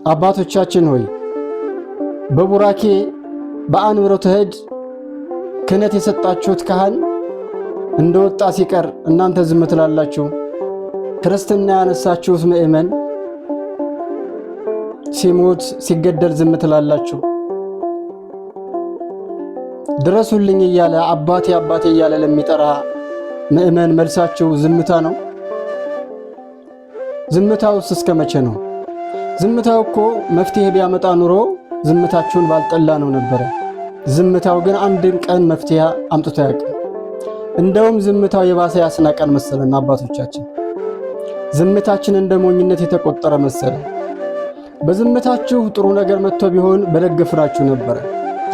አባቶቻችን ሆይ በቡራኬ በአንብሮተ እድ ክህነት የሰጣችሁት ካህን እንደወጣ ሲቀር እናንተ ዝም ትላላችሁ። ክርስትና ያነሳችሁት ምእመን ሲሞት ሲገደል ዝም ትላላችሁ። ድረሱልኝ እያለ አባቴ አባቴ እያለ ለሚጠራ ምእመን መልሳችሁ ዝምታ ነው። ዝምታውስ እስከ መቼ ነው? ዝምታው እኮ መፍትሄ ቢያመጣ ኑሮ ዝምታችሁን ባልጠላ ነው ነበረ። ዝምታው ግን አንድን ቀን መፍትሄ አምጥቶ ያውቃል። እንደውም ዝምታው የባሰ ያስናቀን መሰለን። አባቶቻችን ዝምታችን እንደ ሞኝነት የተቆጠረ መሰለ። በዝምታችሁ ጥሩ ነገር መጥቶ ቢሆን በደገፍናችሁ ነበረ።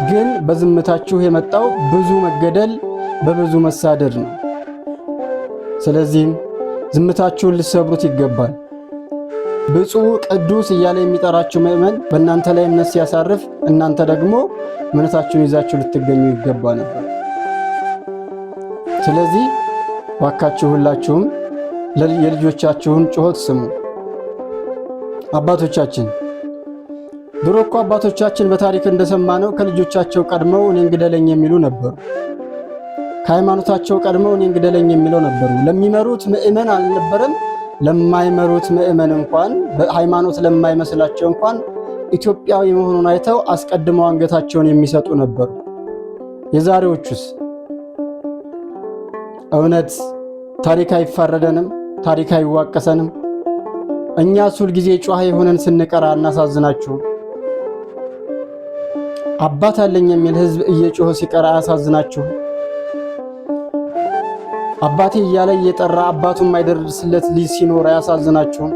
ግን በዝምታችሁ የመጣው ብዙ መገደል፣ በብዙ መሳደድ ነው። ስለዚህም ዝምታችሁን ልሰብሩት ይገባል። ብፁዕ ቅዱስ እያለ የሚጠራችሁ ምእመን በእናንተ ላይ እምነት ሲያሳርፍ እናንተ ደግሞ እምነታችሁን ይዛችሁ ልትገኙ ይገባ ነበር። ስለዚህ ዋካችሁ ሁላችሁም የልጆቻችሁን ጩኸት ስሙ። አባቶቻችን ድሮ እኮ አባቶቻችን በታሪክ እንደሰማነው ከልጆቻቸው ቀድመው እኔን ግደለኝ የሚሉ ነበሩ። ከሃይማኖታቸው ቀድመው እኔን ግደለኝ የሚለው ነበሩ። ለሚመሩት ምእመን አልነበረም፣ ለማይመሩት ምእመን እንኳን በሃይማኖት ለማይመስላቸው እንኳን ኢትዮጵያዊ መሆኑን አይተው አስቀድመው አንገታቸውን የሚሰጡ ነበሩ። የዛሬዎቹስ እውነት ታሪክ አይፋረደንም? ታሪክ አይዋቀሰንም? እኛስ ሁል ጊዜ ጮሃ የሆነን ስንቀራ እናሳዝናችሁ? አባት አለኝ የሚል ህዝብ እየጮኸ ሲቀራ አያሳዝናችሁ? አባቴ እያለ እየጠራ አባቱ የማይደርስለት ልጅ ሲኖር አያሳዝናችሁም?